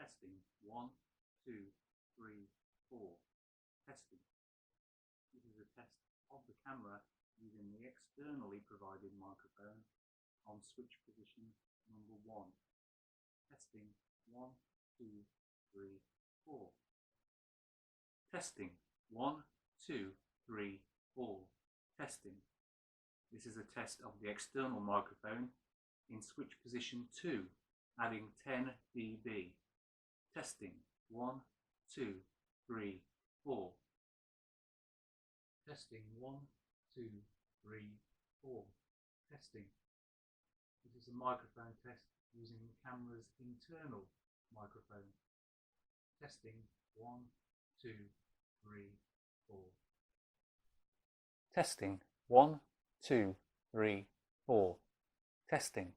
Testing. 1, 2, 3, 4. Testing. This is a test of the camera using the externally provided microphone on switch position number 1. Testing. 1, 2, 3, 4. Testing. 1, 2, 3, 4. Testing. This is a test of the external microphone in switch position 2, adding 10 dB. Testing. 1, 2, 3, 4. Testing. 1, 2, 3, 4. Testing. This is a microphone test using the camera's internal microphone. Testing. 1, 2, 3, 4. Testing. 1, 2, 3, 4. Testing.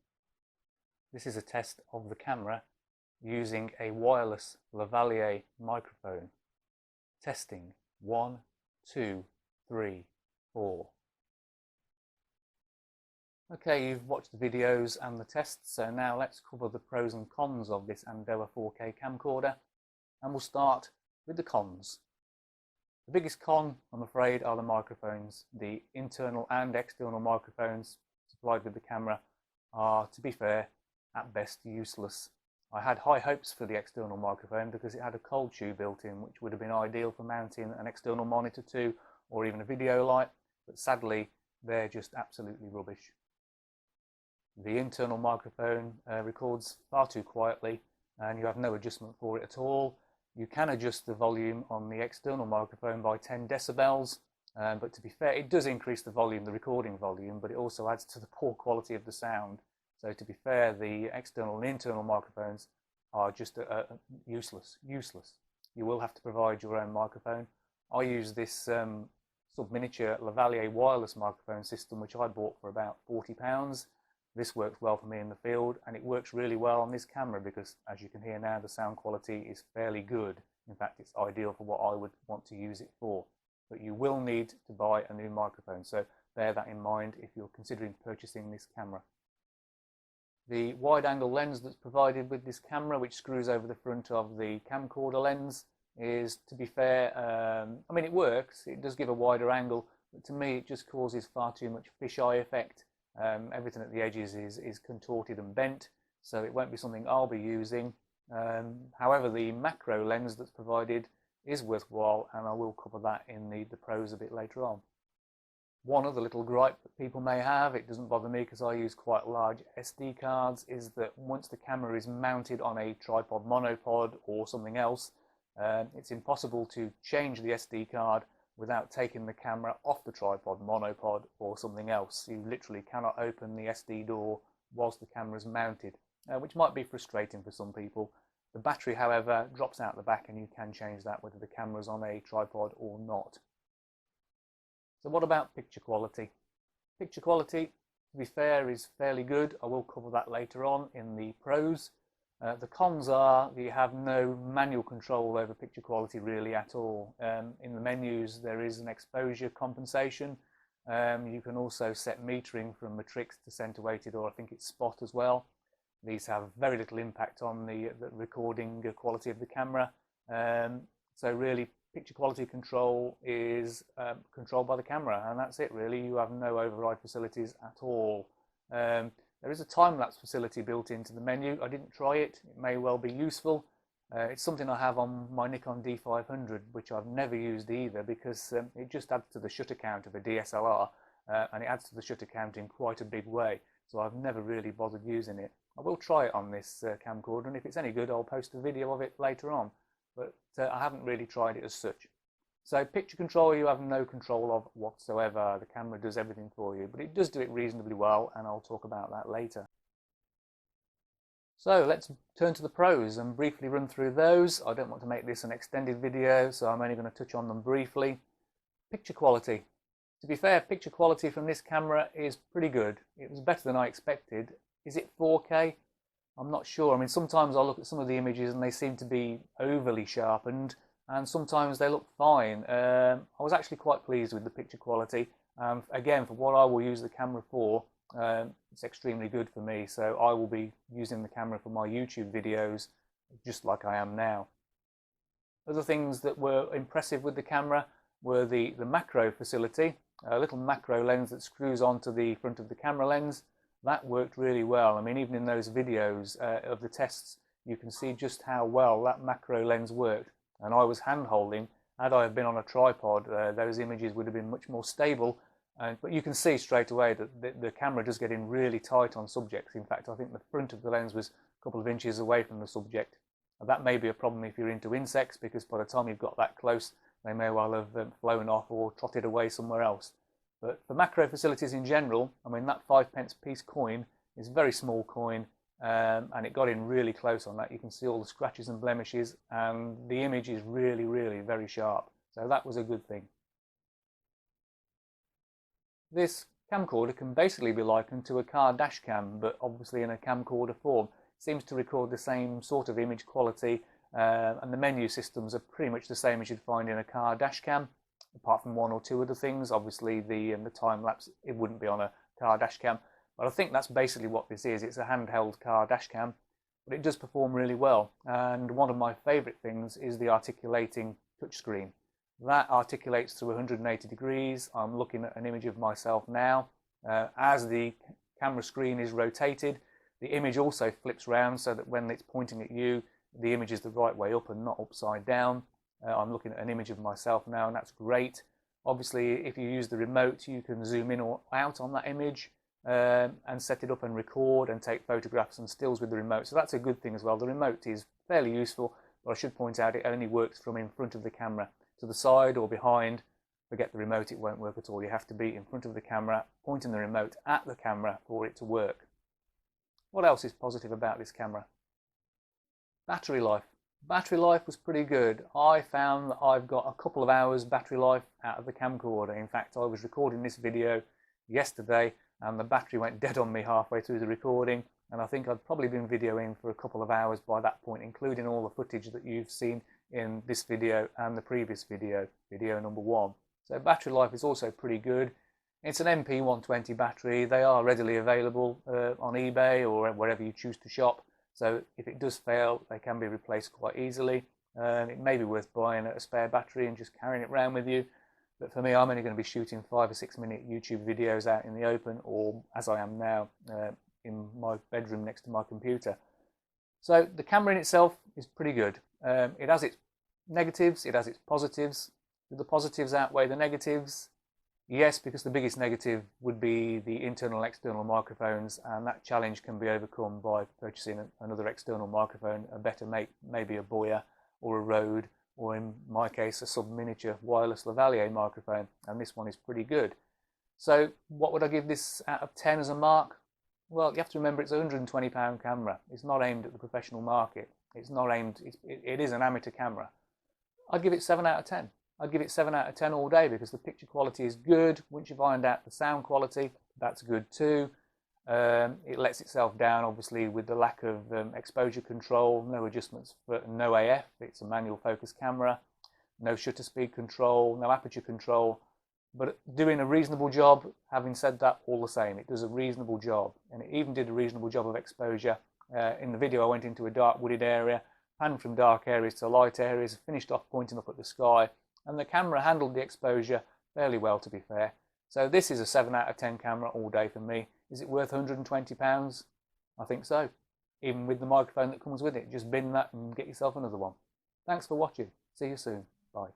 This is a test of the camera using a wireless lavalier microphone. Testing. 1, 2, 3, 4. Okay, you've watched the videos and the tests, so now let's cover the pros and cons of this Andoer 4K camcorder, and we'll start with the cons. The biggest con, I'm afraid, are the microphones. The internal and external microphones supplied with the camera are, to be fair, at best useless. I had high hopes for the external microphone because it had a cold tube built in, which would have been ideal for mounting an external monitor to, or even a video light, but sadly they're just absolutely rubbish. The internal microphone records far too quietly and you have no adjustment for it at all. You can adjust the volume on the external microphone by 10 decibels, but to be fair, it does increase the volume, the recording volume, but it also adds to the poor quality of the sound. So to be fair, the external and internal microphones are just useless. You will have to provide your own microphone. I use this sub-miniature lavalier wireless microphone system, which I bought for about £40. This works well for me in the field, and it works really well on this camera because, as you can hear now, the sound quality is fairly good. In fact, it's ideal for what I would want to use it for. But you will need to buy a new microphone, so bear that in mind if you're considering purchasing this camera. The wide-angle lens that's provided with this camera, which screws over the front of the camcorder lens, is, to be fair, I mean, it works. It does give a wider angle, but to me it just causes far too much fisheye effect. Everything at the edges is contorted and bent, so it won't be something I'll be using. However, the macro lens that's provided is worthwhile, and I will cover that in the pros a bit later on. One other little gripe that people may have, it doesn't bother me because I use quite large SD cards, is that once the camera is mounted on a tripod monopod or something else, it's impossible to change the SD card without taking the camera off the tripod monopod or something else. You literally cannot open the SD door whilst the camera is mounted, which might be frustrating for some people. The battery, however, drops out the back and you can change that whether the camera's on a tripod or not. So what about picture quality? Picture quality, to be fair, is fairly good. I will cover that later on in the pros. The cons are that you have no manual control over picture quality really at all. In the menus there is an exposure compensation. You can also set metering from matrix to center weighted, or I think it's spot as well. These have very little impact on the recording quality of the camera. So really, picture quality control is controlled by the camera, and that's it really. You have no override facilities at all. There is a time-lapse facility built into the menu. I didn't try it. It may well be useful. It's something I have on my Nikon D500, which I've never used either because it just adds to the shutter count of a DSLR, and it adds to the shutter count in quite a big way. So I've never really bothered using it. I will try it on this camcorder, and if it's any good, I'll post a video of it later on. But I haven't really tried it as such. So picture control you have no control of whatsoever. The camera does everything for you, but it does do it reasonably well, and I'll talk about that later. So let's turn to the pros and briefly run through those. I don't want to make this an extended video, so I'm only going to touch on them briefly. Picture quality. To be fair, picture quality from this camera is pretty good. It was better than I expected. Is it 4K? I'm not sure. I mean, sometimes I look at some of the images and they seem to be overly sharpened, and sometimes they look fine. I was actually quite pleased with the picture quality. Again, for what I will use the camera for, it's extremely good for me. So I will be using the camera for my YouTube videos just like I am now. Other things that were impressive with the camera were the macro facility, a little macro lens that screws onto the front of the camera lens. That worked really well. I mean, even in those videos of the tests, you can see just how well that macro lens worked. And I was hand holding. Had I been on a tripod, those images would have been much more stable. But you can see straight away that the camera does get in really tight on subjects. In fact, I think the front of the lens was a couple of inches away from the subject. That may be a problem if you're into insects, because by the time you've got that close, they may well have flown off or trotted away somewhere else. But for macro facilities in general, I mean, that 5p piece coin is a very small coin, and it got in really close on that. You can see all the scratches and blemishes, and the image is really, really very sharp. So that was a good thing. This camcorder can basically be likened to a car dash cam, but obviously in a camcorder form. It seems to record the same sort of image quality, and the menu systems are pretty much the same as you'd find in a car dash cam, apart from one or two other things. Obviously the time lapse, it wouldn't be on a car dash cam, but I think that's basically what this is. It's a handheld car dash cam, but it does perform really well. And one of my favorite things is the articulating touchscreen. That articulates through 180 degrees. I'm looking at an image of myself now. As the camera screen is rotated, the image also flips round so that when it's pointing at you, the image is the right way up and not upside down. I'm looking at an image of myself now, and that's great. Obviously, if you use the remote, you can zoom in or out on that image and set it up and record and take photographs and stills with the remote. So that's a good thing as well. The remote is fairly useful, but I should point out it only works from in front of the camera. To the side or behind, forget the remote, it won't work at all. You have to be in front of the camera, pointing the remote at the camera for it to work. What else is positive about this camera? Battery life. Battery life was pretty good. I found that I've got a couple of hours battery life out of the camcorder. In fact, I was recording this video yesterday and the battery went dead on me halfway through the recording, and I think I'd probably been videoing for a couple of hours by that point, including all the footage that you've seen in this video and the previous video, video number 1. So battery life is also pretty good. It's an MP120 battery. They are readily available on eBay or wherever you choose to shop. So if it does fail, they can be replaced quite easily. It may be worth buying a spare battery and just carrying it around with you. But for me, I'm only going to be shooting 5 or 6 minute YouTube videos out in the open, or as I am now, in my bedroom next to my computer. So the camera in itself is pretty good. It has its negatives, it has its positives. Do the positives outweigh the negatives? Yes, because the biggest negative would be the internal and external microphones, and that challenge can be overcome by purchasing another external microphone, a better make, maybe a Boya or a Rode, or in my case a sub-miniature wireless lavalier microphone, and this one is pretty good. So what would I give this out of 10 as a mark? Well, you have to remember it's a £120 camera. It's not aimed at the professional market. It's not aimed, it is an amateur camera. I'd give it 7 out of 10. I'd give it 7 out of 10 all day because the picture quality is good. Once you find out the sound quality, that's good too. It lets itself down, obviously, with the lack of exposure control, no adjustments for no AF. It's a manual focus camera, no shutter speed control, no aperture control, but doing a reasonable job. Having said that, all the same, it does a reasonable job, and it even did a reasonable job of exposure. In the video, I went into a dark wooded area, panned from dark areas to light areas, finished off pointing up at the sky, and the camera handled the exposure fairly well, to be fair. So this is a 7 out of 10 camera all day for me. Is it worth £120? I think so. Even with the microphone that comes with it. Just bin that and get yourself another one. Thanks for watching. See you soon. Bye.